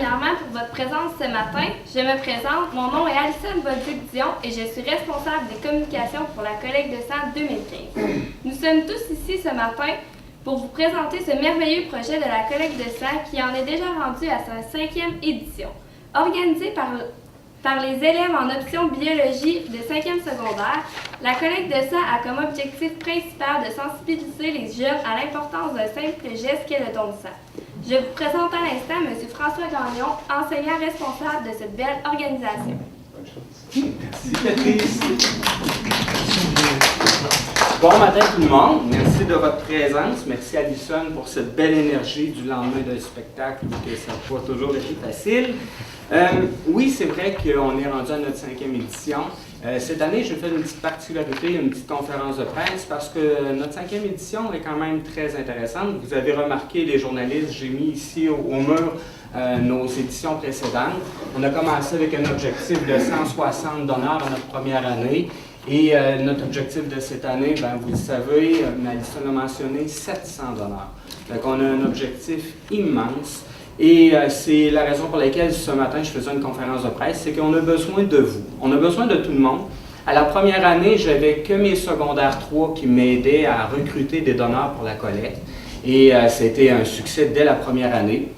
premièrement pour votre présence ce matin. Je me présente, mon nom est Alison Bolduc-Dion et je suis responsable des communications pour la collecte de sang 2015. Nous sommes tous ici ce matin pour vous présenter ce merveilleux projet de la collecte de sang qui en est déjà rendu à sa 5e édition. Organisée par les élèves en option biologie de 5e secondaire, la collecte de sang a comme objectif principal de sensibiliser les jeunes à l'importance d'un simple geste qu'est le don de sang. Je vous présente à l'instant M. François Gagnon, enseignant responsable de cette belle organisation. Merci Patrice. Bon matin tout le monde, merci de votre présence, merci Alison pour cette belle énergie du lendemain d'un spectacle que ça n'a pas toujours été facile. Oui, c'est vrai qu'on est rendu à notre 5e édition. Cette année, je fais une petite particularité, une petite conférence de presse parce que notre 5e édition est quand même très intéressante. Vous avez remarqué, les journalistes, j'ai mis ici au mur nos éditions précédentes. On a commencé avec un objectif de 160 donneurs dans notre première année. Et notre objectif de cette année, ben, vous le savez, Alison a mentionné 700 donneurs. Donc on a un objectif immense. Et c'est la raison pour laquelle ce matin je faisais une conférence de presse, c'est qu'on a besoin de vous. On a besoin de tout le monde. À la première année, j'avais que mes secondaires 3 qui m'aidaient à recruter des donneurs pour la collecte. Et c'était un succès dès la première année.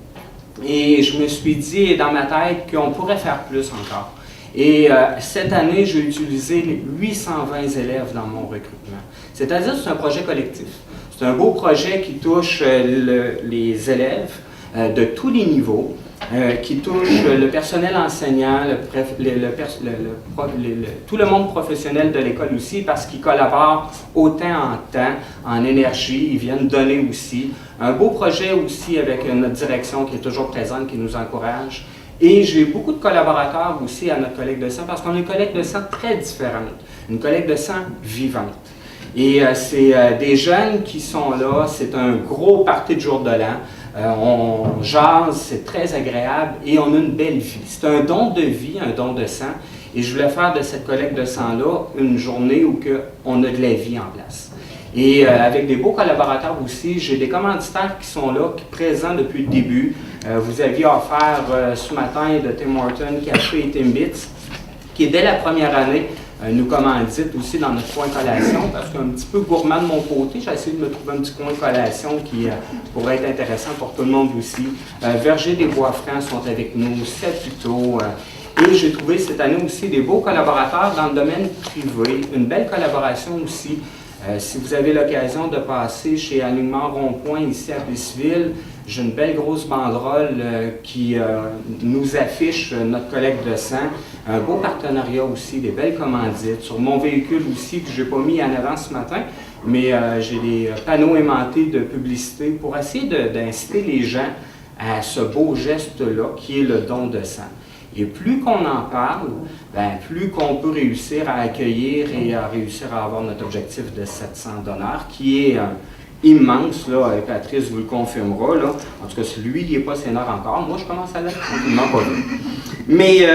Et je me suis dit dans ma tête qu'on pourrait faire plus encore. Et cette année, j'ai utilisé les 820 élèves dans mon recrutement. C'est-à-dire que c'est un projet collectif. C'est un beau projet qui touche les élèves de tous les niveaux, qui touche le personnel enseignant, tout le monde professionnel de l'école aussi, parce qu'ils collaborent autant en temps, en énergie, ils viennent donner aussi. Un beau projet aussi avec notre direction qui est toujours présente, qui nous encourage. Et j'ai beaucoup de collaborateurs aussi à notre collecte de sang parce qu'on a une collecte de sang très différente, une collecte de sang vivante. Et c'est des jeunes qui sont là, c'est un gros party de jour de l'an, on jase, c'est très agréable et on a une belle vie. C'est un don de vie, un don de sang. Et je voulais faire de cette collecte de sang-là une journée où on a de la vie en place. Et avec des beaux collaborateurs aussi, j'ai des commanditaires qui sont là, qui sont présents depuis le début. Vous aviez offert ce matin de Tim Hortons, Café et Timbits, qui dès la première année nous commandite aussi dans notre coin collation, parce qu'un petit peu gourmand de mon côté, j'ai essayé de me trouver un petit coin collation qui pourrait être intéressant pour tout le monde aussi. Verger des Bois-Francs sont avec nous, Saputo. Et j'ai trouvé cette année aussi des beaux collaborateurs dans le domaine privé, une belle collaboration aussi. Si vous avez l'occasion de passer chez Alignement Rond-Point ici à Plessisville, j'ai une belle grosse banderole qui nous affiche notre collecte de sang. Un beau partenariat aussi, des belles commandites. Sur mon véhicule aussi, que je n'ai pas mis en avant ce matin, mais j'ai des panneaux aimantés de publicité pour essayer d'inciter les gens à ce beau geste-là qui est le don de sang. Et plus qu'on en parle, ben, plus qu'on peut réussir à accueillir et à réussir à avoir notre objectif de 700 donneurs, qui est immense, là, et Patrice vous le confirmera, là. En tout cas, si lui, il n'est pas sénat encore, moi, je commence à l'être tranquillement pas là. Mais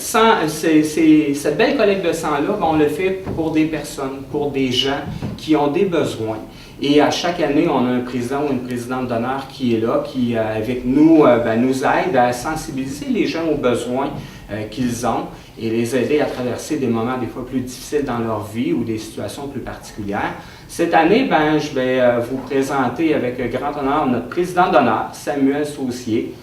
cette belle collecte de sang-là, ben, on le fait pour des personnes, pour des gens qui ont des besoins. Et à chaque année, on a un président ou une présidente d'honneur qui est là, qui, avec nous, nous aide à sensibiliser les gens aux besoins qu'ils ont et les aider à traverser des moments des fois plus difficiles dans leur vie ou des situations plus particulières. Cette année, je vais vous présenter avec grand honneur notre président d'honneur, Samuel Saucier,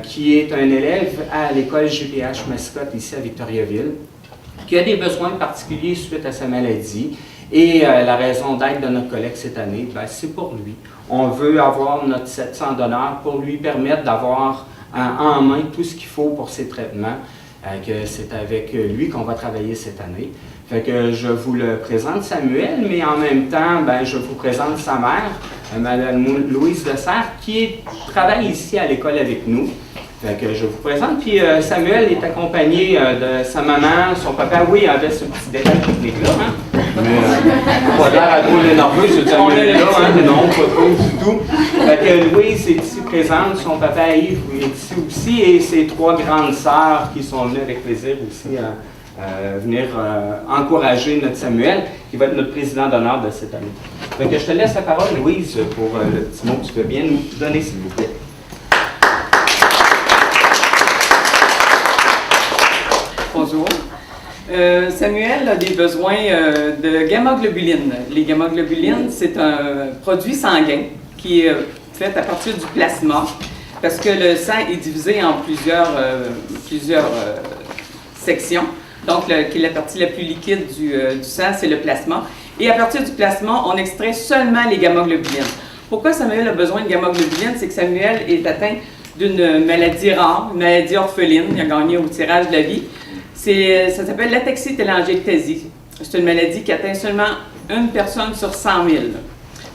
qui est un élève à l'école GPH Mascotte ici à Victoriaville, qui a des besoins particuliers suite à sa maladie. Et la raison d'être de notre collecte cette année, c'est pour lui. On veut avoir notre 700 donneurs pour lui permettre d'avoir en main tout ce qu'il faut pour ses traitements. Que c'est avec lui qu'on va travailler cette année. Fait que je vous le présente, Samuel, mais en même temps, je vous présente sa mère, Mme Louise Dessert, qui travaille ici à l'école avec nous. Fait que je vous présente. Puis Samuel est accompagné de sa maman, son papa. Oui, il avait ce petit détail technique-là, hein? Mais pas l'air à trop nerveux, ce Samuel-là, hein? Non, pas trop du tout. Fait que Louise est ici présente, son papa Yves est ici aussi, et ses 3 grandes sœurs qui sont venues avec plaisir aussi à venir encourager notre Samuel, qui va être notre président d'honneur de cette année. Donc je te laisse la parole, Louise, pour le petit mot que tu veux bien nous donner, s'il vous plaît. Samuel a des besoins de gamma-globulines. Les gamma-globulines, c'est un produit sanguin qui est fait à partir du plasma, parce que le sang est divisé en plusieurs sections. Donc, la partie la plus liquide du sang, c'est le plasma. Et à partir du plasma, on extrait seulement les gamma-globulines. Pourquoi Samuel a besoin de gamma-globulines? C'est que Samuel est atteint d'une maladie rare, une maladie orpheline. Il a gagné au tirage de la vie. Ça s'appelle l'ataxie-télangiectasie. C'est une maladie qui atteint seulement une personne sur 100 000.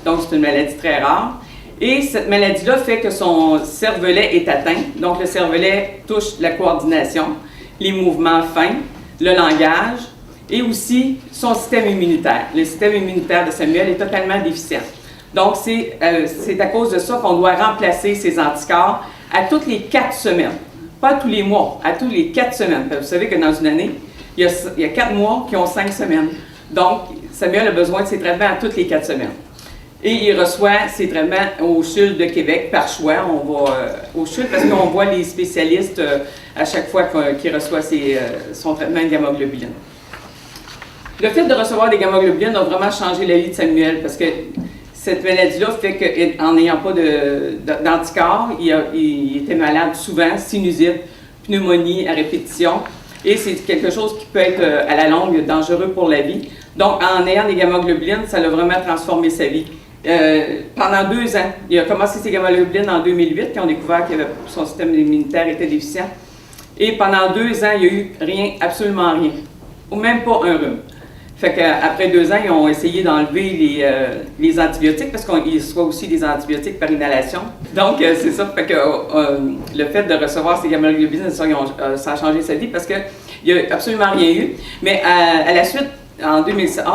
Donc, c'est une maladie très rare. Et cette maladie-là fait que son cervelet est atteint. Donc, le cervelet touche la coordination, les mouvements fins, le langage et aussi son système immunitaire. Le système immunitaire de Samuel est totalement déficient. Donc, c'est à cause de ça qu'on doit remplacer ces anticorps à toutes les 4 semaines. Pas tous les mois, à tous les 4 semaines. Vous savez que dans une année, il y a 4 mois qui ont 5 semaines. Donc, Samuel a besoin de ses traitements à toutes les 4 semaines. Et il reçoit ses traitements au CHUL de Québec par choix. On va au CHUL parce qu'on voit les spécialistes à chaque fois qu'il reçoit son traitement de gamma-globulines. Le fait de recevoir des gamma-globulines a vraiment changé la vie de Samuel parce que cette maladie-là fait qu'en n'ayant pas d'anticorps, il était malade souvent, sinusite, pneumonie à répétition. Et c'est quelque chose qui peut être à la longue dangereux pour la vie. Donc, en ayant des gamma-globulines, ça a vraiment transformé sa vie. Pendant 2 ans, il a commencé ses gamma-globulines en 2008, quand on a découvert que son système immunitaire était déficient. Et pendant 2 ans, il n'y a eu rien, absolument rien, ou même pas un rhume. Fait qu'après 2 ans, ils ont essayé d'enlever les antibiotiques, parce qu'il reçoit aussi des antibiotiques par inhalation. Donc, c'est ça, fait que le fait de recevoir ces gamma-globulines, ça a changé sa vie, parce qu'il n'y a absolument rien eu. Mais à la suite, en 2007,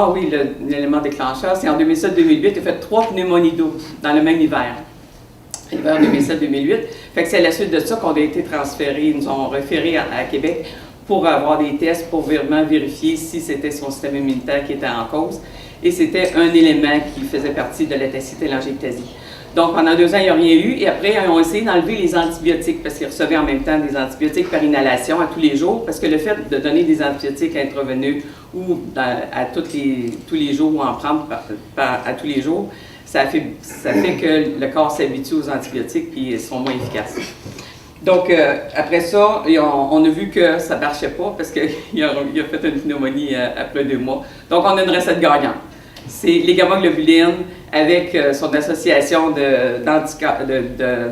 l'élément déclencheur, c'est en 2007-2008, il a fait 3 pneumonies d'eau dans le même hiver. L'hiver 2007-2008. Fait que c'est à la suite de ça qu'on a été transférés, ils nous ont référés à Québec pour avoir des tests pour vraiment vérifier si c'était son système immunitaire qui était en cause. Et c'était un élément qui faisait partie de l'ataxie-télangiectasie. Donc, pendant 2 ans, il n'y a rien eu. Et après, ils ont essayé d'enlever les antibiotiques parce qu'ils recevaient en même temps des antibiotiques par inhalation à tous les jours. Parce que le fait de donner des antibiotiques intraveineux ou tous les jours ou en prendre à tous les jours, ça fait que le corps s'habitue aux antibiotiques et ils sont moins efficaces. Donc, après ça, on a vu que ça ne marchait pas parce qu'il a fait une pneumonie après 2 mois. Donc, on a une recette gagnante. C'est les gamma-globulines avec son association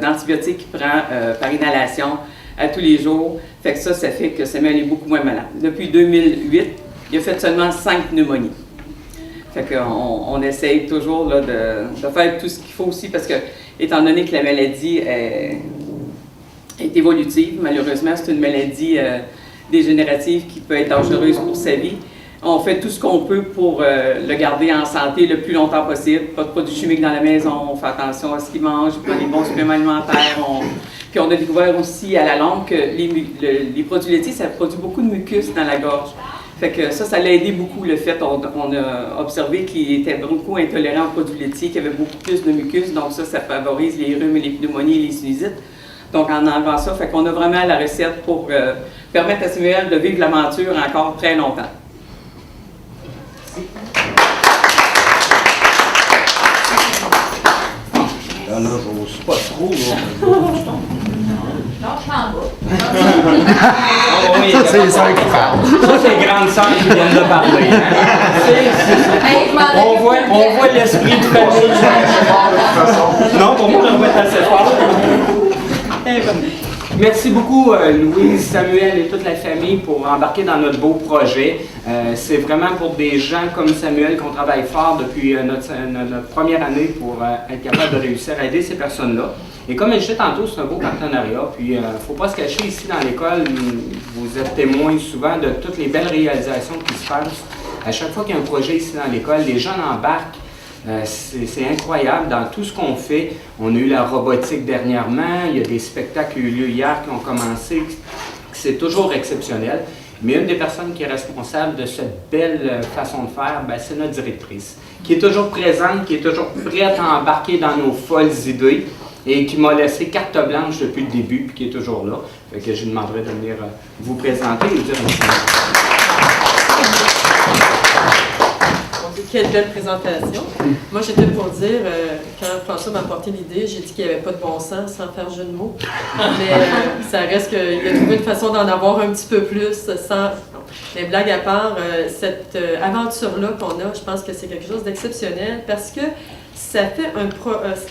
d'antibiotiques qu'il prend par inhalation à tous les jours. Fait que ça fait que Samuel est beaucoup moins malade. Depuis 2008, il a fait seulement 5 pneumonies. Fait qu'on essaye toujours là, de faire tout ce qu'il faut aussi parce que, étant donné que la maladie est évolutive, malheureusement, c'est une maladie dégénérative qui peut être dangereuse pour sa vie. On fait tout ce qu'on peut pour le garder en santé le plus longtemps possible. Pas de produits chimiques dans la maison, on fait attention à ce qu'il mange, il prend des bons suppléments alimentaires. Puis on a découvert aussi à la longue que les produits laitiers, ça produit beaucoup de mucus dans la gorge. Fait que ça l'a aidé beaucoup le fait, on a observé qu'il était beaucoup intolérant aux produits laitiers, qu'il y avait beaucoup plus de mucus, donc ça favorise les rhumes, les pneumonies et les sinusites. Donc en enlevant ça, fait qu'on a vraiment la recette pour permettre à Samuel de vivre l'aventure encore très longtemps. Là, j'ose pas trop, là. Non, je m'en vais. Ça, c'est les sœurs qui parlent. Ça, c'est les grandes sœurs qui viennent de parler. Hein? On voit l'esprit de famille. Non, pour moi, on va être assez fort. Merci beaucoup, Louise, Samuel et toute la famille pour embarquer dans notre beau projet. C'est vraiment pour des gens comme Samuel qu'on travaille fort depuis notre première année pour être capable de réussir à aider ces personnes-là. Et comme je disais tantôt, c'est un beau partenariat. Puis, il ne faut pas se cacher ici dans l'école, vous êtes témoins souvent de toutes les belles réalisations qui se passent. À chaque fois qu'il y a un projet ici dans l'école, les jeunes embarquent. C'est incroyable dans tout ce qu'on fait. On a eu la robotique dernièrement, il y a des spectacles qui ont eu lieu hier qui ont commencé. C'est toujours exceptionnel. Mais une des personnes qui est responsable de cette belle façon de faire, c'est notre directrice, qui est toujours présente, qui est toujours prête à embarquer dans nos folles idées et qui m'a laissé carte blanche depuis le début, puis qui est toujours là. Fait que je lui demanderai de venir vous présenter et vous dire un petit mot. quelle belle présentation. Moi, j'étais pour dire, quand François m'a apporté l'idée, j'ai dit qu'il n'y avait pas de bon sens, sans faire jeu de mots. Mais ça reste qu'il a trouvé une façon d'en avoir un petit peu plus, sans... Mais blague à part, cette aventure-là qu'on a, je pense que c'est quelque chose d'exceptionnel parce que ça fait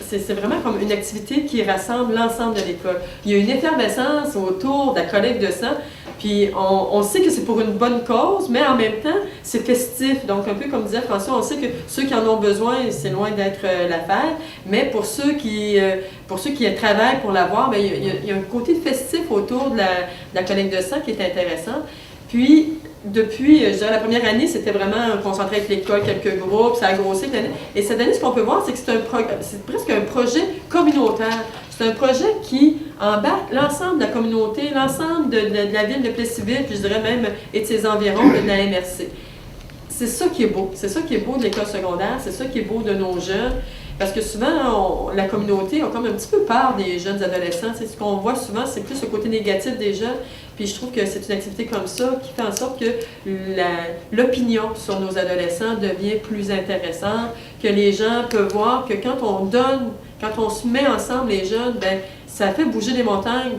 c'est vraiment comme une activité qui rassemble l'ensemble de l'école. Il y a une effervescence autour de la collecte de sang, puis on sait que c'est pour une bonne cause, mais en même temps, c'est festif. Donc, un peu comme disait François, on sait que ceux qui en ont besoin, c'est loin d'être l'affaire, mais pour ceux qui travaillent pour l'avoir, bien, il y a un côté festif autour de la collecte de sang qui est intéressant. Puis, depuis, je dirais, la première année, c'était vraiment concentré avec l'école, quelques groupes, ça a grossi l'année. Et cette année, ce qu'on peut voir, c'est que c'est presque un projet communautaire. C'est un projet qui embarque l'ensemble de la communauté, l'ensemble de la ville de Plessisville, puis je dirais même, et de ses environs, de la MRC. C'est ça qui est beau. C'est ça qui est beau de l'école secondaire, c'est ça qui est beau de nos jeunes. Parce que souvent, la communauté a comme un petit peu peur des jeunes adolescents. C'est ce qu'on voit souvent, c'est plus le côté négatif des jeunes. Puis je trouve que c'est une activité comme ça qui fait en sorte que l'opinion sur nos adolescents devient plus intéressante, que les gens peuvent voir que quand on donne, quand on se met ensemble, les jeunes, ben ça fait bouger les montagnes.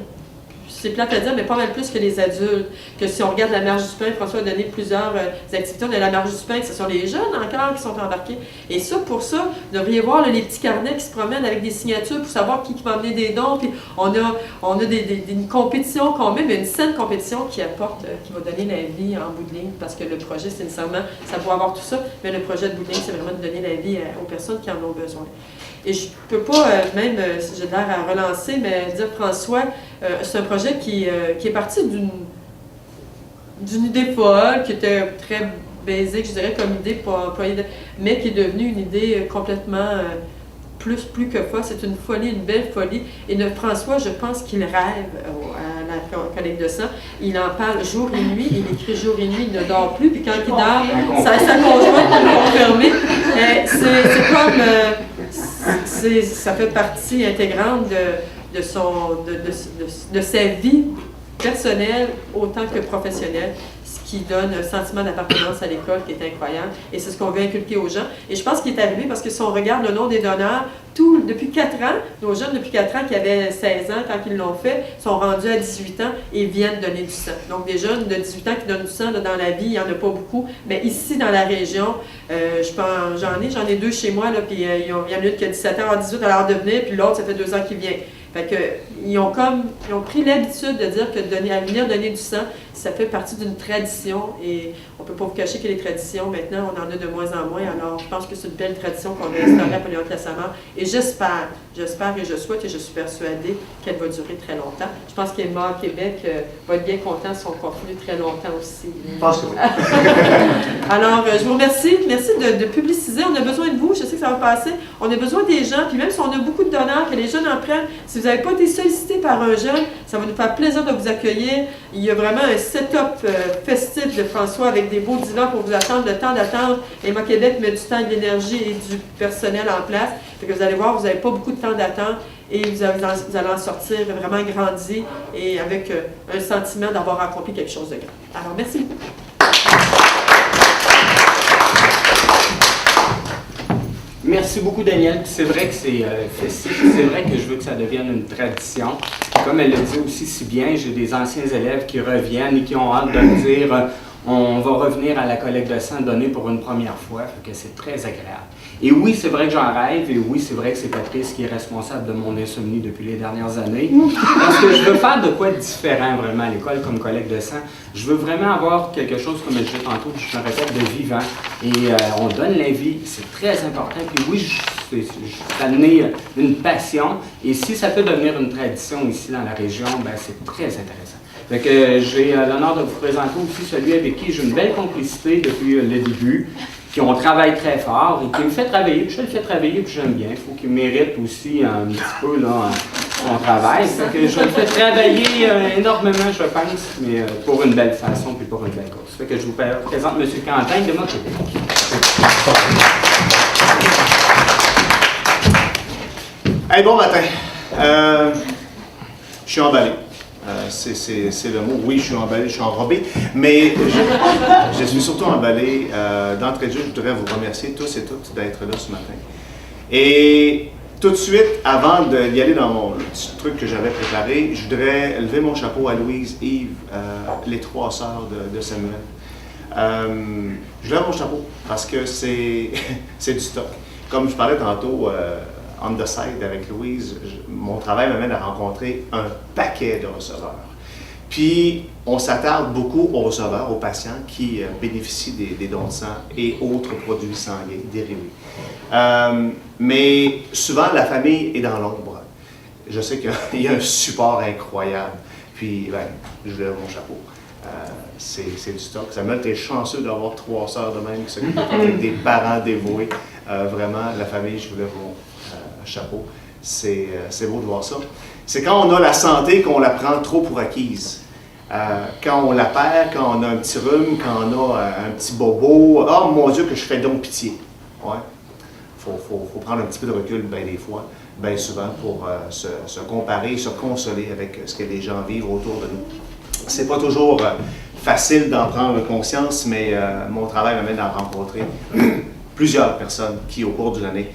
C'est plate à dire, mais pas mal plus que les adultes. Que si on regarde la marche du pain, François a donné plusieurs activités. On a la marche du pain, ce sont les jeunes encore qui sont embarqués. Et ça, pour ça, vous devriez voir là, les petits carnets qui se promènent avec des signatures pour savoir qui va amener des dons. Puis on a une compétition qu'on met, mais une saine compétition qui apporte, qui va donner la vie en bout de ligne. Parce que le projet, c'est nécessairement, ça peut avoir tout ça, mais le projet de bout de ligne, c'est vraiment de donner la vie aux personnes qui en ont besoin. Et je ne peux pas, même si j'ai l'air à relancer, mais dire, François, c'est un projet qui est parti d'une idée folle, qui était très basique, je dirais, comme idée pour employer, mais qui est devenue une idée complètement plus que folle. C'est une folie, une belle folie. Et François, je pense qu'il rêve à la collecte de sang. Il en parle jour et nuit, il écrit jour et nuit, il ne dort plus, puis quand il dort, sa conjointe peut le confirmer. C'est comme... ça fait partie intégrante de sa vie personnelle autant que professionnelle, ce qui donne un sentiment d'appartenance à l'école qui est incroyable. Et c'est ce qu'on veut inculquer aux gens. Et je pense qu'il est arrivé parce que si on regarde le nom des donneurs, depuis 4 ans, nos jeunes depuis 4 ans qui avaient 16 ans quand ils l'ont fait, sont rendus à 18 ans et viennent donner du sang. Donc des jeunes de 18 ans qui donnent du sang là, dans la vie, il n'y en a pas beaucoup. Mais ici, dans la région, j'en ai 2 chez moi, là, puis il y en a une qui a 17 ans, 18 à l'heure de venir, puis l'autre, ça fait 2 ans qu'il vient. Fait que, ils ont pris l'habitude de dire que venir donner du sang, ça fait partie d'une tradition et on ne peut pas vous cacher que les traditions, maintenant, on en a de moins en moins. Alors, je pense que c'est une belle tradition qu'on a instaurée à Polyvalente-la-Samar et j'espère et je souhaite et je suis persuadée qu'elle va durer très longtemps. Je pense qu'Emma Québec va être bien content si on continue très longtemps aussi. Je pense que oui. Alors, je vous remercie. Merci de publiciser. On a besoin de vous. Je sais que ça va passer. On a besoin des gens. Puis même si on a beaucoup de donneurs, que les jeunes en prennent, si vous n'avez pas été sollicité par un jeune, ça va nous faire plaisir de vous accueillir. Il y a vraiment un setup festif de François avec des beaux divans pour vous attendre, le temps d'attendre. Emma Québec met du temps, de l'énergie et du personnel en place. Fait que vous allez voir, vous n'avez pas beaucoup de temps d'attente et vous allez en sortir vraiment grandi et avec un sentiment d'avoir accompli quelque chose de grand. Alors, merci beaucoup. Merci beaucoup, Daniel. C'est vrai que c'est festif. C'est vrai que je veux que ça devienne une tradition. Comme elle le dit aussi si bien, j'ai des anciens élèves qui reviennent et qui ont hâte de me dire on va revenir à la collecte de sang donnée pour une première fois. Fait que c'est très agréable. Et oui, c'est vrai que j'en rêve, et oui, c'est vrai que c'est Patrice qui est responsable de mon insomnie depuis les dernières années. Parce que je veux faire de quoi de différent vraiment à l'école comme collecte de sang. Je veux vraiment avoir quelque chose, comme je disais tantôt, je me répète, de vivant. Et on donne la vie, c'est très important. Puis oui, ça naît une passion. Et si ça peut devenir une tradition ici dans la région, ben c'est très intéressant. Fait que j'ai l'honneur de vous présenter aussi celui avec qui j'ai une belle complicité depuis le début, qui on travaille très fort et qui me fait travailler, puis je le fais travailler, puis j'aime bien. Il faut qu'il mérite aussi un petit peu là, son travail. Fait que je le fais travailler énormément, je pense, mais pour une belle façon puis pour une belle cause. Fait que je vous présente M. Quentin de mon Québec. Hey, bon matin. Je suis emballé. C'est le mot. Oui, je suis emballé, je suis enrobé, mais je suis surtout emballé. D'entrée de jeu, je voudrais vous remercier tous et toutes d'être là ce matin. Et tout de suite, avant d'y aller dans mon petit truc que j'avais préparé, je voudrais lever mon chapeau à Louise, Yves, les trois sœurs de Samuel. Je lève mon chapeau parce que c'est du stock. Comme je parlais tantôt, on the side avec Louise, mon travail m'amène à rencontrer un paquet de receveurs. Puis, on s'attarde beaucoup aux receveurs, aux patients qui bénéficient des dons de sang et autres produits sanguins dérivés. Mais souvent, la famille est dans l'ombre. Je sais qu'il y a un support incroyable. Puis, ben, je lève mon chapeau. C'est du stock. Samuel, tu es chanceux d'avoir trois sœurs de même qui s'occupent avec des parents dévoués. Vraiment, la famille, je vous lève mon chapeau. C'est beau de voir ça. C'est quand on a la santé qu'on la prend trop pour acquise. Quand on la perd, quand on a un petit rhume, quand on a un petit bobo, oh mon Dieu, que je fais donc pitié. Ouais. Faut prendre un petit peu de recul, bien des fois, bien souvent, pour se comparer, se consoler avec ce que les gens vivent autour de nous. C'est pas toujours facile d'en prendre conscience, mais mon travail m'amène à rencontrer plusieurs personnes qui, au cours d'une année,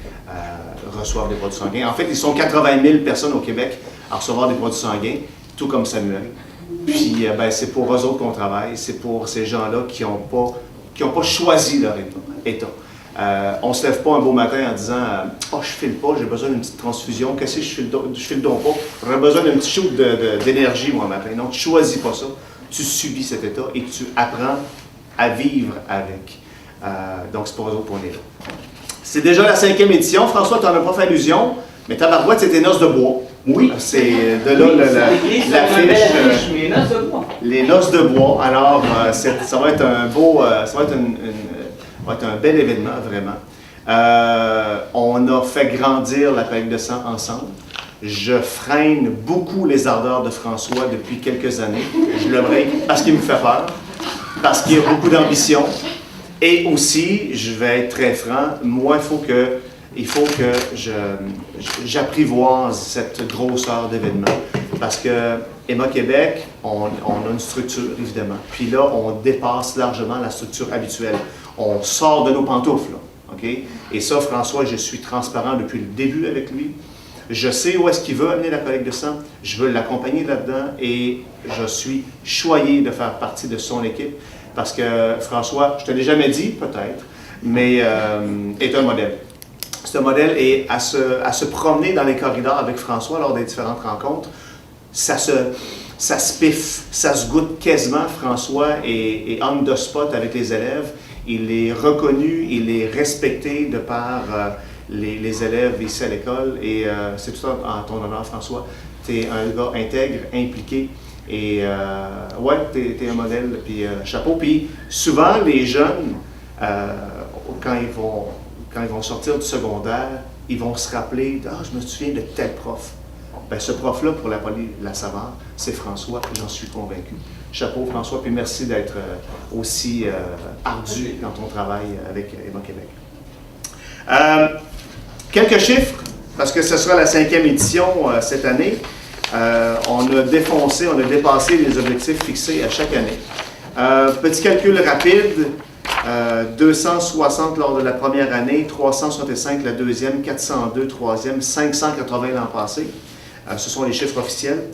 reçoivent des produits sanguins. En fait, ils sont 80 000 personnes au Québec à recevoir des produits sanguins, tout comme Samuel. Puis, ben, c'est pour eux autres qu'on travaille, c'est pour ces gens-là qui n'ont pas choisi leur état. On ne se lève pas un beau matin en disant « Oh, je file pas, j'ai besoin d'une petite transfusion, qu'est-ce que je file donc pas? J'aurais besoin d'un petit shoot d'énergie, moi, matin. » Non, tu ne choisis pas ça, tu subis cet état et tu apprends à vivre avec. Donc, c'est pour eux autres qu'on est là. C'est déjà la 5e édition. François, tu n'en as pas fait allusion, mais Tabarouette, c'est tes noces de bois. Oui. C'est de là l'affiche. Les noces de bois. Les noces de bois. Alors, ça va être un beau, ça va être un bel événement, vraiment. On a fait grandir la collecte de sang ensemble. Je freine beaucoup les ardeurs de François depuis quelques années. Je le break parce qu'il me fait peur, parce qu'il a beaucoup d'ambition. Et aussi, je vais être très franc, moi, il faut que j'apprivoise cette grosseur d'événement. Parce que Emma Québec, on a une structure, évidemment. Puis là, on dépasse largement la structure habituelle. On sort de nos pantoufles, là, OK? Et ça, François, je suis transparent depuis le début avec lui. Je sais où est-ce qu'il veut amener la collecte de sang. Je veux l'accompagner là-dedans et je suis choyé de faire partie de son équipe. Parce que François, je te l'ai jamais dit, peut-être, mais est un modèle. C'est un modèle et à se promener dans les corridors avec François lors des différentes rencontres, ça se piffe, ça se goûte quasiment. François est on the spot avec les élèves. Il est reconnu, il est respecté de par les élèves ici à l'école. Et c'est tout en ton honneur, François. Tu es un gars intègre, impliqué. Et ouais, t'es un modèle, puis chapeau. Puis souvent, les jeunes, quand ils vont sortir du secondaire, ils vont se rappeler « Ah, je me souviens de tel prof ». Bien, ce prof-là, pour la Savard, c'est François, j'en suis convaincu. Chapeau, François, puis merci d'être aussi ardu dans ton travail avec Emma Québec. Quelques chiffres, parce que ce sera la 5e édition cette année. On a dépassé les objectifs fixés à chaque année. Petit calcul rapide, 260 lors de la première année, 365 la deuxième, 402 troisième, 580 l'an passé. Ce sont les chiffres officiels.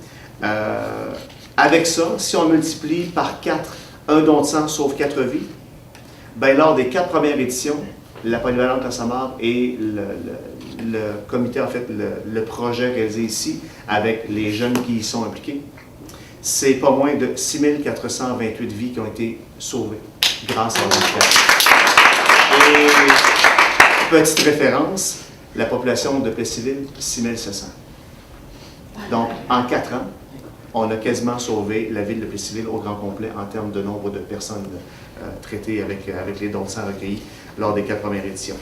Avec ça, si on multiplie par 4, un don de sang sauve 4 vies, ben, lors des 4 premières éditions, la polyvalente La Samar et le comité, en fait, le projet réalisé ici, avec les jeunes qui y sont impliqués, c'est pas moins de 6428 vies qui ont été sauvées grâce à l'enquête. Et petite référence, la population de Plessisville, 6700. Donc, en 4 ans, on a quasiment sauvé la ville de Plessisville au grand complet en termes de nombre de personnes traitées avec les dons de sang recueillis lors des 4 premières éditions.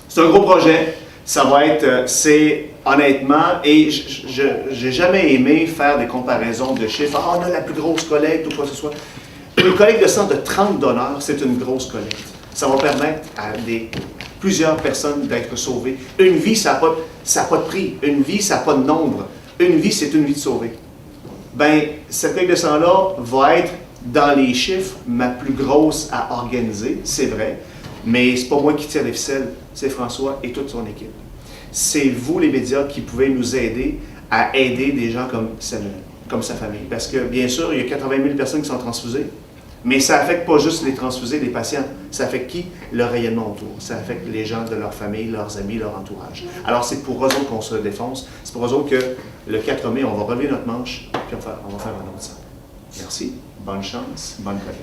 C'est un gros projet. Ça va être, c'est honnêtement, et j'ai jamais aimé faire des comparaisons de chiffres. Ah, on a la plus grosse collecte ou quoi que ce soit. Une collecte de sang de 30 donneurs, c'est une grosse collecte. Ça va permettre à plusieurs personnes d'être sauvées. Une vie, ça n'a pas de prix. Une vie, ça n'a pas de nombre. Une vie, c'est une vie de sauvée. ben cette collecte de sang-là va être, dans les chiffres, ma plus grosse à organiser, c'est vrai, mais c'est pas moi qui tire les ficelles, c'est François et toute son équipe. C'est vous, les médias, qui pouvez nous aider à aider des gens comme Samuel, comme sa famille. Parce que, bien sûr, il y a 80 000 personnes qui sont transfusées, mais ça n'affecte pas juste les transfusés, les patients. Ça affecte qui? Le rayonnement autour. Ça affecte les gens de leur famille, leurs amis, leur entourage. Alors, c'est pour eux autres qu'on se défonce. C'est pour eux autres que le 4 mai, on va relever notre manche, puis on va faire un autre sang. Merci. Bonne chance. Bonne collecte.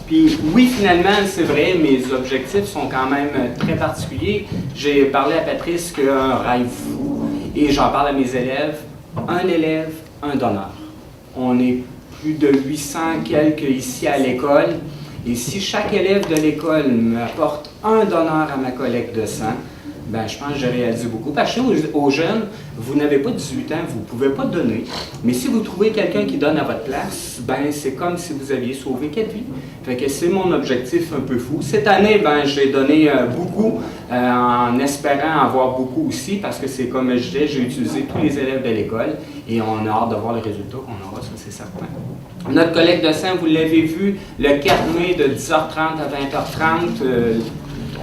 Puis oui, finalement, c'est vrai, mes objectifs sont quand même très particuliers. J'ai parlé à Patrice qu'un rêve fou, et j'en parle à mes élèves. Un élève, un donneur. On est plus de 800 quelques ici à l'école, et si chaque élève de l'école m'apporte un donneur à ma collecte de sang, ben, je pense que j'ai réalisé beaucoup. Parce que aux jeunes, vous n'avez pas 18 ans, vous ne pouvez pas donner. Mais si vous trouvez quelqu'un qui donne à votre place, ben, c'est comme si vous aviez sauvé 4 vies. Fait que c'est mon objectif un peu fou. Cette année, ben, j'ai donné beaucoup en espérant avoir beaucoup aussi parce que c'est comme je disais, j'ai utilisé tous les élèves de l'école et on a hâte de voir les résultats qu'on aura, ça c'est certain. Notre collecte de sang, vous l'avez vu, le 4 mai de 10h30 à 20h30.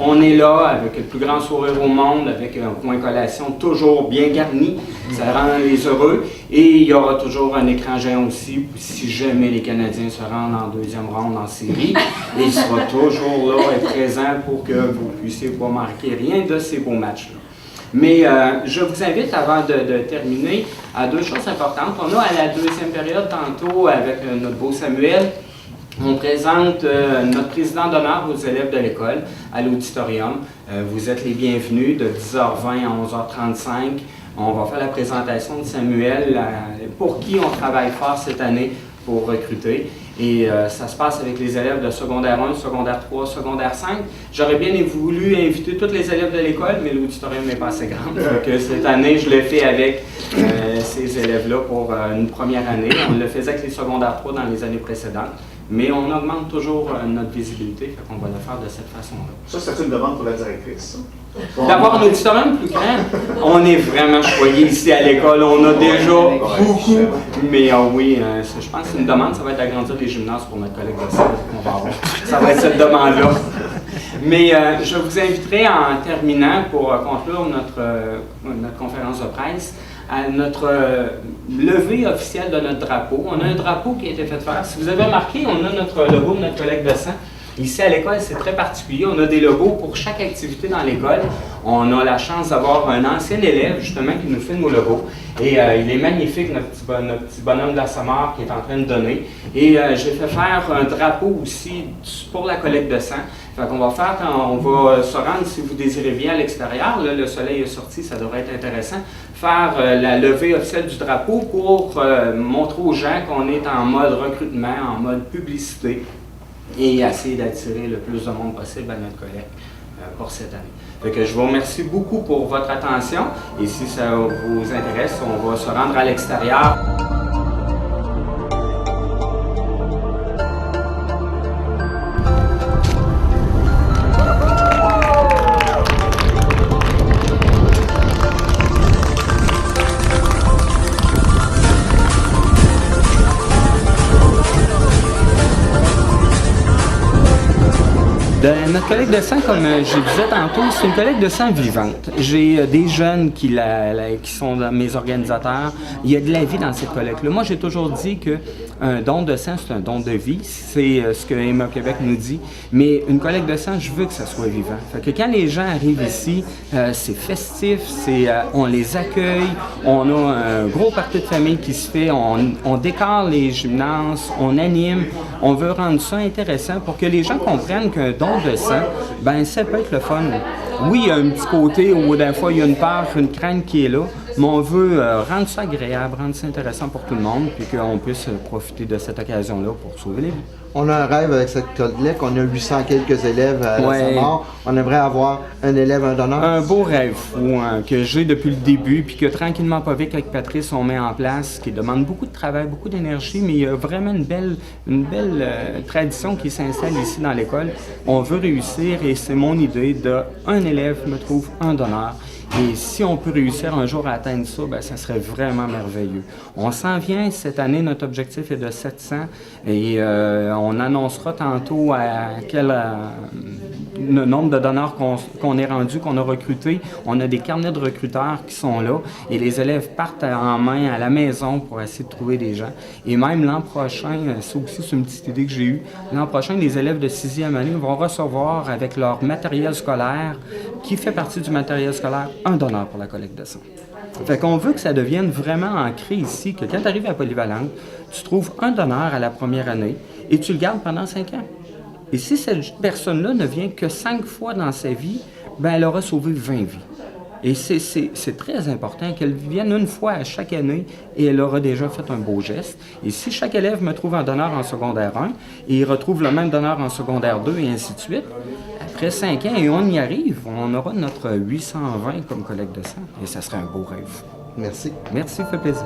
On est là avec le plus grand sourire au monde, avec un coin collation toujours bien garni. Ça rend les heureux. Et il y aura toujours un écran géant aussi, si jamais les Canadiens se rendent en deuxième ronde en série. Et il sera toujours là et présent pour que vous puissiez pas marquer rien de ces beaux matchs-là. Mais je vous invite, avant de terminer, à 2 choses importantes. On a à la deuxième période, tantôt, avec notre beau Samuel, on présente notre président d'honneur aux élèves de l'école à l'auditorium. Vous êtes les bienvenus de 10h20 à 11h35. On va faire la présentation de Samuel, pour qui on travaille fort cette année pour recruter. Et ça se passe avec les élèves de secondaire 1, secondaire 3, secondaire 5. J'aurais bien voulu inviter tous les élèves de l'école, mais l'auditorium n'est pas assez grand. Donc cette année, je l'ai fait avec ces élèves-là pour une première année. On le faisait avec les secondaires 3 dans les années précédentes. Mais on augmente toujours notre visibilité, fait qu'on va le faire de cette façon-là. Ça, c'est une demande pour la directrice. D'avoir un auditorium plus grand, on est vraiment choyé ici à l'école, on a déjà beaucoup, mais oui, je pense que c'est une demande, ça va être d'agrandir les gymnases pour notre collègue de salle qu'on va avoir. Ça va être cette demande-là. Mais je vous inviterai en terminant pour conclure notre conférence de presse à notre levée officielle de notre drapeau. On a un drapeau qui a été fait faire. Si vous avez remarqué, on a notre logo de notre collecte de sang. Ici à l'école, c'est très particulier. On a des logos pour chaque activité dans l'école. On a la chance d'avoir un ancien élève, justement, qui nous fait nos logos. Et il est magnifique, notre petit bonhomme de la Samar qui est en train de donner. Et j'ai fait faire un drapeau aussi pour la collecte de sang. Fait qu'on va faire, on va se rendre, si vous désirez bien, à l'extérieur. Là, le soleil est sorti, ça devrait être intéressant. Faire la levée officielle du drapeau pour montrer aux gens qu'on est en mode recrutement, en mode publicité et essayer d'attirer le plus de monde possible à notre collecte pour cette année. Fait que je vous remercie beaucoup pour votre attention et si ça vous intéresse, on va se rendre à l'extérieur. Notre collecte de sang, comme je disais tantôt, c'est une collecte de sang vivante. J'ai des jeunes qui sont mes organisateurs. Il y a de la vie dans cette collecte-là. Moi, j'ai toujours dit qu'un don de sang, c'est un don de vie. C'est ce que Emma Québec nous dit. Mais une collecte de sang, je veux que ça soit vivant. Fait que quand les gens arrivent ici, c'est festif, on les accueille, on a un gros party de famille qui se fait, on décore les gymnases, on anime. On veut rendre ça intéressant pour que les gens comprennent qu'un don de sang, ben ça peut être le fun. Oui, il y a un petit côté où des fois il y a une peur, une crainte qui est là, Mais on veut rendre ça agréable, rendre ça intéressant pour tout le monde, puis qu'on puisse profiter de cette occasion-là pour sauver les vies. On a un rêve avec cette collègue, on a 800 quelques élèves à Ouais. la mort. On aimerait avoir un élève, un donneur. Un beau rêve fou que j'ai depuis le début, puis que tranquillement, pas vite, avec Patrice, on met en place, qui demande beaucoup de travail, beaucoup d'énergie, mais il y a vraiment une belle tradition qui s'installe ici dans l'école. On veut réussir et c'est mon idée de un élève me trouve un donneur. Et si on peut réussir un jour à atteindre ça, ben, ça serait vraiment merveilleux. On s'en vient, cette année, notre objectif est de 700 et on annoncera tantôt à quel le nombre de donneurs qu'on est rendu, qu'on a recruté. On a des carnets de recruteurs qui sont là et les élèves partent en main à la maison pour essayer de trouver des gens. Et même l'an prochain, ça aussi c'est une petite idée que j'ai eue, l'an prochain, les élèves de 6e année vont recevoir avec leur matériel scolaire, qui fait partie du matériel scolaire, un donneur pour la collecte de sang. Fait qu'on veut que ça devienne vraiment ancré ici, que quand tu arrives à Polyvalente, tu trouves un donneur à la première année et tu le gardes pendant 5 ans. Et si cette personne-là ne vient que 5 fois dans sa vie, ben elle aura sauvé 20 vies. Et c'est très important qu'elle vienne une fois à chaque année et elle aura déjà fait un beau geste. Et si chaque élève me trouve un donneur en secondaire 1 et il retrouve le même donneur en secondaire 2 et ainsi de suite, après 5 ans, et on y arrive, on aura notre 820 comme collecte de sang. Et ça serait un beau rêve. Merci. Merci, ça fait plaisir.